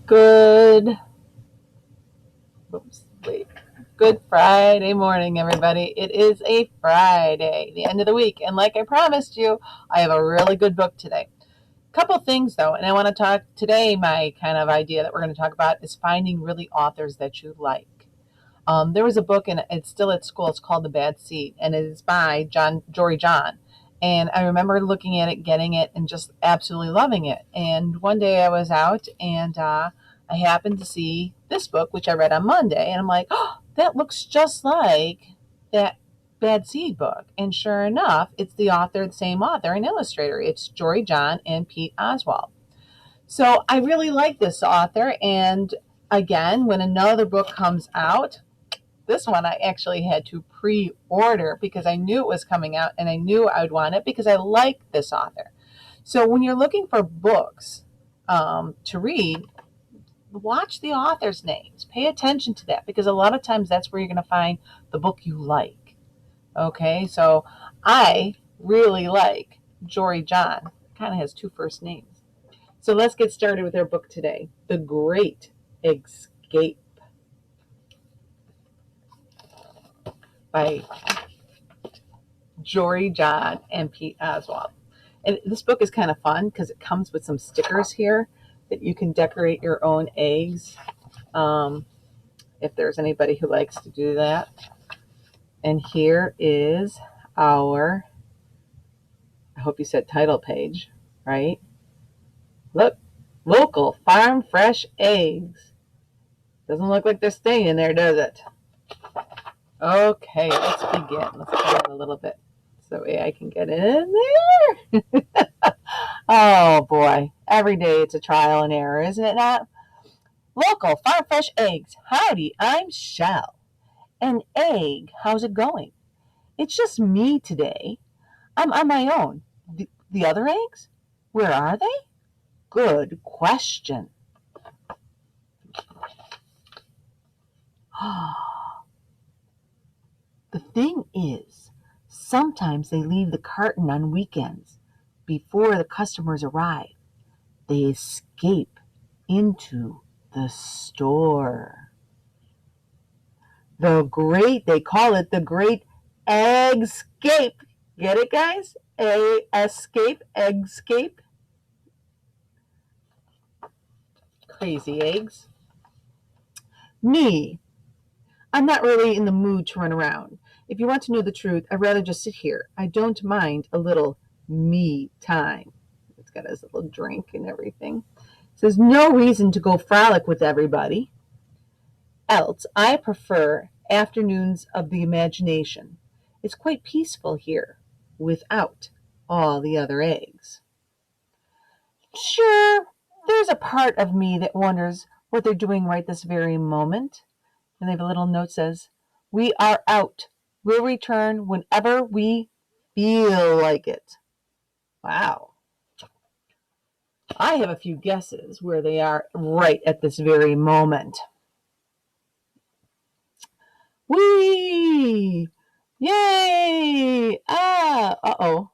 Good, oops, wait. Good Friday morning, everybody. It is a Friday, the end of the week. And like I promised you, I have a really good book today. Couple things though, and I want to talk today. My kind of idea that we're going to talk about is finding really authors that you like. There was a book, and it's still at school. It's called The Bad Seed, and it is by Jory. And I remember looking at it, getting it, and just absolutely loving it. And one day I was out, and I happened to see this book, which I read on Monday, and I'm like, oh, that looks just like that Bad Seed book. And sure enough, it's the same author and illustrator. It's Jory and Pete Oswald. So I really like this author, and again, when another book comes out, this one I actually had to pre-order because I knew it was coming out and I knew I would want it because I like this author. So when you're looking for books to read, watch the author's names. Pay attention to that because a lot of times that's where you're going to find the book you like. Okay, so I really like Jory. Kind of has two first names. So let's get started with our book today, The Great Eggscape by Jory and Pete Oswald. And this book is kind of fun because it comes with some stickers here that you can decorate your own eggs, if there's anybody who likes to do that. And here is our, I hope you said title page, right? Look, local farm fresh eggs. Doesn't look like they're staying in there, does it? Okay, let's begin. Let's get it a little bit so I can get in there. Oh boy, every day it's a trial and error, isn't it not? Local farm fresh eggs. Howdy, I'm Shell. An egg, how's it going? It's just me today. I'm on my own. The other eggs? Where are they? Good question. The thing is, sometimes they leave the carton on weekends before the customers arrive. They escape into the store. They call it the Great Eggscape. Get it, guys? Eggscape. Crazy eggs. Me, I'm not really in the mood to run around. If you want to know the truth, I'd rather just sit here. I don't mind a little me time. It's got his little drink and everything. It says, no reason to go frolic with everybody. Else, I prefer afternoons of the imagination. It's quite peaceful here without all the other eggs. Sure, there's a part of me that wonders what they're doing right this very moment. And they have a little note that says, we are out. We'll return whenever we feel like it. Wow. I have a few guesses where they are right at this very moment. Whee! Yay! Uh-oh.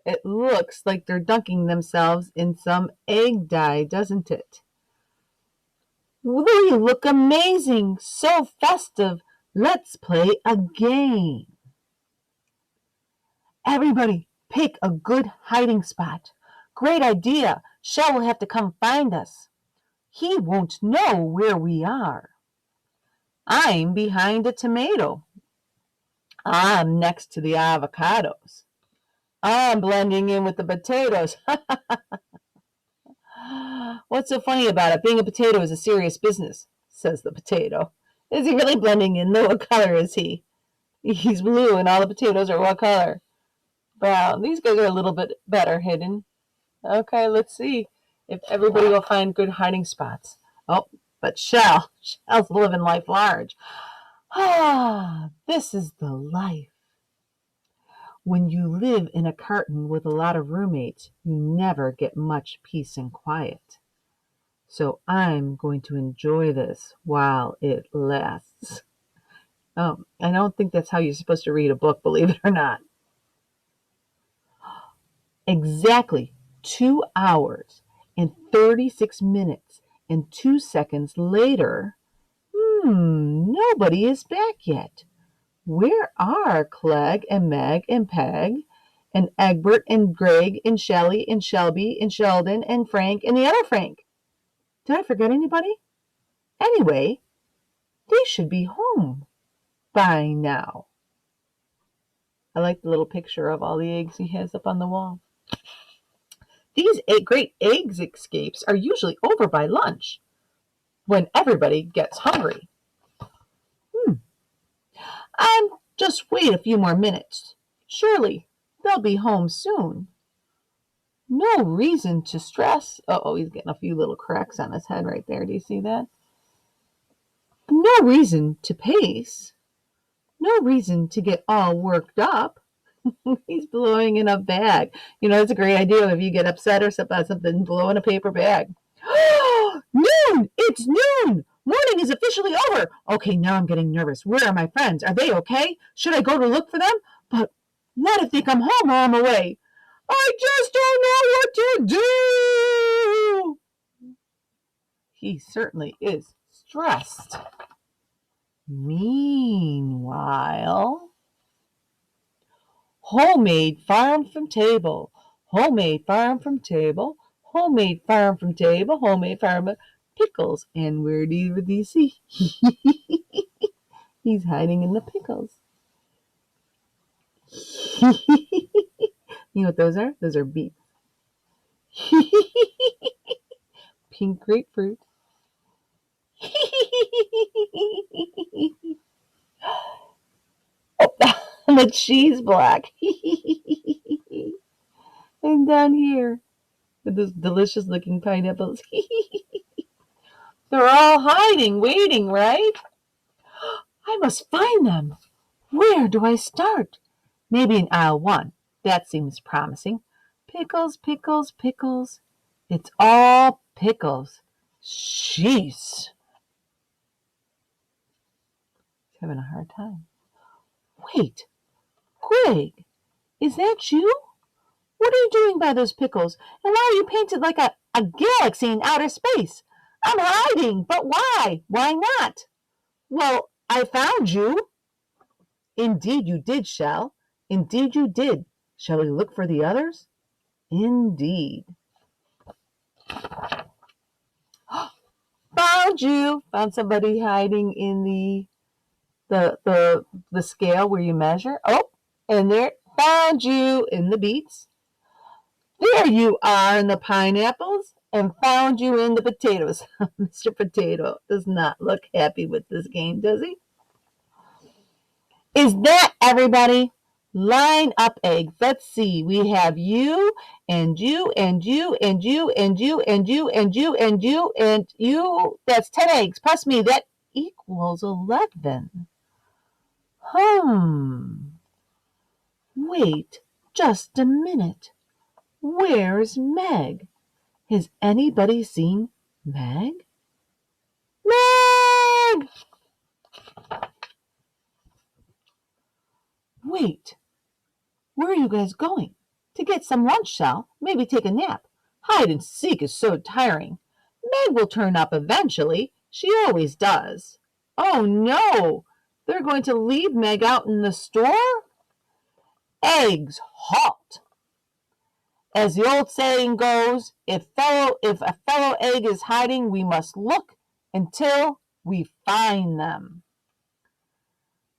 It looks like they're dunking themselves in some egg dye, doesn't it? We look amazing, so festive. Let's play a game. Everybody, pick a good hiding spot. Great idea. Shell will have to come find us. He won't know where we are. I'm behind a tomato. I'm next to the avocados. I'm blending in with the potatoes. What's so funny about it? Being a potato is a serious business, says the potato. Is he really blending in, though? What color is he? He's blue, and all the potatoes are what color? Brown. These guys are a little bit better hidden. Okay, let's see if everybody will find good hiding spots. Oh, but Shell's living life large. This is the life. When you live in a carton with a lot of roommates, you never get much peace and quiet. So I'm going to enjoy this while it lasts. I don't think that's how you're supposed to read a book, believe it or not. Exactly 2 hours and 36 minutes And 2 seconds later, nobody is back yet. Where are Clegg and Meg and Peg and Egbert and Greg and Shelley and Shelby and Sheldon and Frank and the other Frank? Did I forget anybody? Anyway, they should be home by now. I like the little picture of all the eggs he has up on the wall. These great eggs escapes are usually over by lunch when everybody gets hungry. Just wait a few more minutes. Surely they'll be home soon. No reason to stress. Uh-oh, he's getting a few little cracks on his head right there. Do you see that? No reason to pace. No reason to get all worked up. He's blowing in a bag. You know, it's a great idea if you get upset or something, blow in a paper bag. Noon! It's noon! Morning is officially over. Okay, now I'm getting nervous. Where are my friends? Are they okay? Should I go to look for them? But what if they come home while I'm away? I just don't know what to do. He certainly is stressed. Meanwhile, homemade farm from table, homemade farm from table, homemade farm from table, homemade farm pickles. And where do you see? He's hiding in the pickles. You know what those are? Those are beets. Pink grapefruit. Oh, the cheese block. And down here, with those delicious looking pineapples. They're all hiding, waiting, right? I must find them. Where do I start? Maybe in aisle 1. That seems promising. Pickles, pickles, pickles. It's all pickles. Jeez. He's having a hard time. Wait, Greg, is that you? What are you doing by those pickles? And why are you painted like a galaxy in outer space? I'm hiding, but why? Why not? Well, I found you. Indeed you did, Shell. Indeed you did. Shall we look for the others? Indeed. Found you. Found somebody hiding in the scale where you measure. Oh, and there. Found you in the beets. There you are in the pineapples, and found you in the potatoes. Mr. Potato does not look happy with this game, does he? Is that everybody? Line up eggs. Let's see. We have you and you and you and you and you and you and you and you and you. That's 10 eggs plus me. That equals 11. Wait just a minute. Where's Meg? Has anybody seen Meg? Meg! Wait. Where are you guys going? To get some lunch, Shell. Maybe take a nap. Hide and seek is so tiring. Meg will turn up eventually. She always does. Oh, no. They're going to leave Meg out in the store? Eggs, halt. As the old saying goes, if a fellow egg is hiding, we must look until we find them.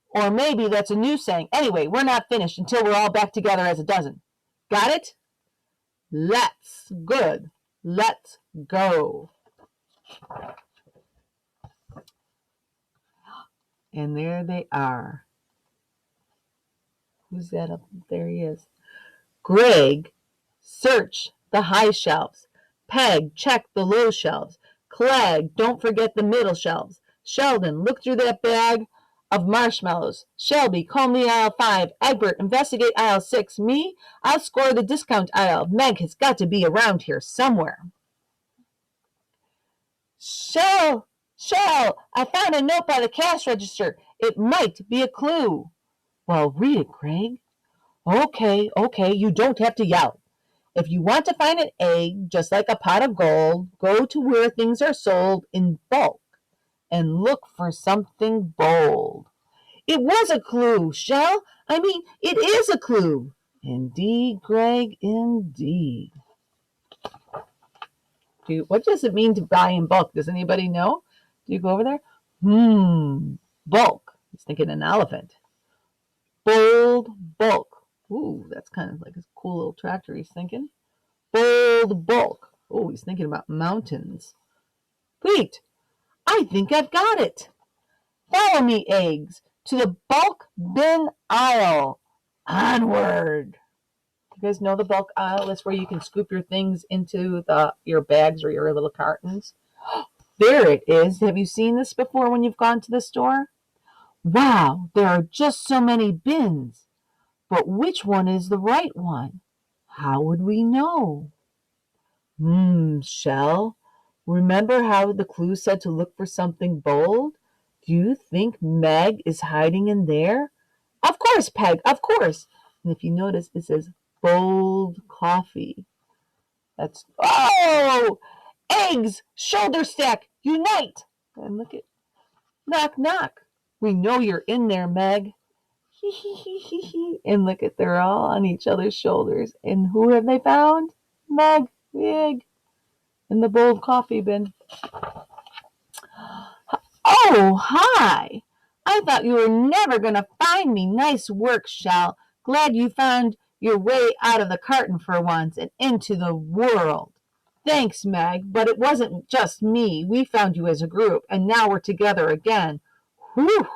Or maybe that's a new saying. Anyway, we're not finished until we're all back together as a dozen. Got it? Good. Let's go. And there they are. Who's that up there? He is. Greg, search the high shelves. Peg, check the low shelves. Clegg, don't forget the middle shelves. Sheldon, look through that bag of marshmallows. Shelby, comb the aisle 5. Egbert, investigate aisle 6. Me, I'll score the discount aisle. Meg has got to be around here somewhere. Shell, I found a note by the cash register. It might be a clue. Well, read it, Greg. Okay, you don't have to yell. If you want to find an egg, just like a pot of gold, go to where things are sold in bulk and look for something bold. It was a clue, Shell. I mean, it is a clue. Indeed, Greg, indeed. What does it mean to buy in bulk? Does anybody know? Do you go over there? Bulk. He's thinking an elephant. Bold bulk. Ooh, that's kind of like a cool little tractor he's thinking. Bold bulk. Oh, he's thinking about mountains. Wait, I think I've got it. Follow me, eggs, to the bulk bin aisle. Onward. You guys know the bulk aisle? That's where you can scoop your things into your bags or your little cartons. There it is. Have you seen this before when you've gone to the store? Wow, there are just so many bins. But which one is the right one? How would we know? Shell, remember how the clue said to look for something bold? Do you think Meg is hiding in there? Of course, Peg, of course. And if you notice, it says bold coffee. Oh! Eggs, shoulder stack, unite! And look at, knock, knock. We know you're in there, Meg. Hee hee hee hee hee. And look at, they're all on each other's shoulders. And who have they found? Meg, Meg, in the bold coffee bin. Oh, hi! I thought you were never going to find me. Nice work, Shell. Glad you found your way out of the carton for once and into the world. Thanks, Meg, but it wasn't just me. We found you as a group, and now we're together again. Whew!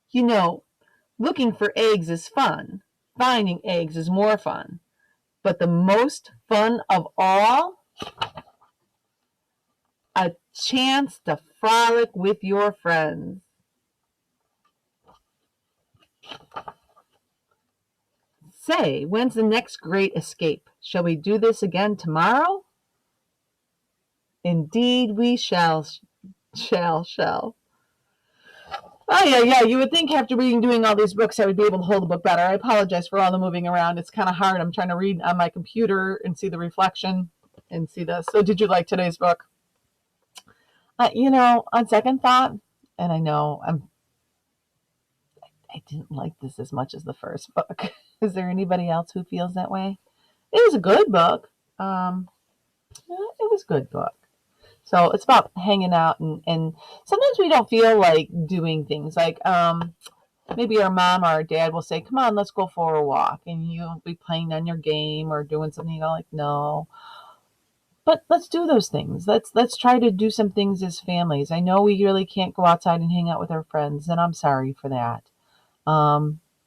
You know, looking for eggs is fun. Finding eggs is more fun. But the most fun of all, a chance to frolic with your friends. Say, when's the next Great Escape? Shall we do this again tomorrow? Indeed we shall. Oh, yeah. You would think after doing all these books, I would be able to hold the book better. I apologize for all the moving around. It's kind of hard. I'm trying to read on my computer and see the reflection and see this. So did you like today's book? On second thought, and I know I didn't like this as much as the first book. Is there anybody else who feels that way? It was a good book. It was a good book. So it's about hanging out, and sometimes we don't feel like doing things like maybe our mom or our dad will say, come on, let's go for a walk, and you'll be playing on your game or doing something. You go like, no, but let's do those things. Let's try to do some things as families. I know we really can't go outside and hang out with our friends, and I'm sorry for that.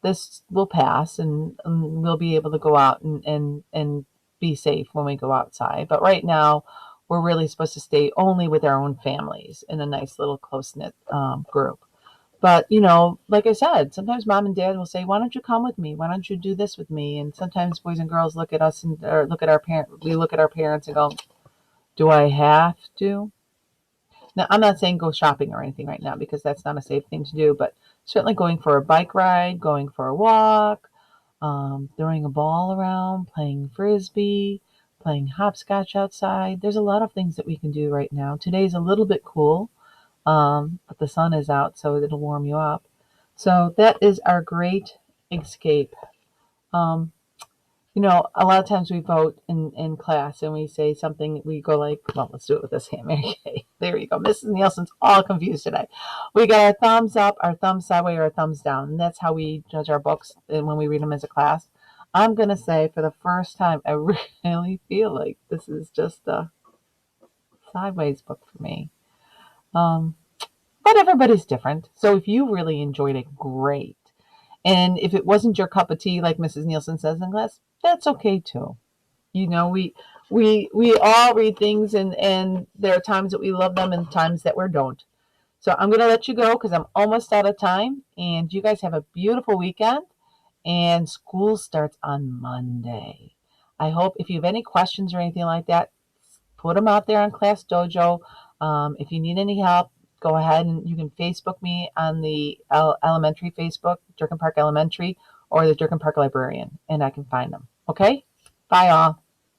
This will pass, and we'll be able to go out and be safe when we go outside. But right now, we're really supposed to stay only with our own families in a nice little close-knit group. But, like I said, sometimes mom and dad will say, why don't you come with me? Why don't you do this with me? And sometimes boys and girls look at us or look at our parents. We look at our parents and go, do I have to? Now, I'm not saying go shopping or anything right now because that's not a safe thing to do, but certainly going for a bike ride, going for a walk, throwing a ball around, playing frisbee, playing hopscotch outside. There's a lot of things that we can do right now. Today's a little bit cool, but the sun is out, so it'll warm you up. So that is our Great Escape. A lot of times we vote in class and we say something, we go like, well, let's do it with this hand. Okay, there you go. Mrs. Nielsen's all confused today. We got our thumbs up, our thumbs sideways, or our thumbs down. And that's how we judge our books and when we read them as a class. I'm going to say for the first time, I really feel like this is just a sideways book for me. But everybody's different. So if you really enjoyed it, great. And if it wasn't your cup of tea, like Mrs. Nielsen says in class, that's okay too. We all read things, and there are times that we love them and times that we don't. So I'm going to let you go because I'm almost out of time. And you guys have a beautiful weekend. And school starts on Monday. I hope if you have any questions or anything like that, put them out there on Class Dojo. If you need any help, go ahead and you can Facebook me on the elementary Facebook, Durkin Park Elementary, or the Durkin Park Librarian, and I can find them. Okay? Bye, all.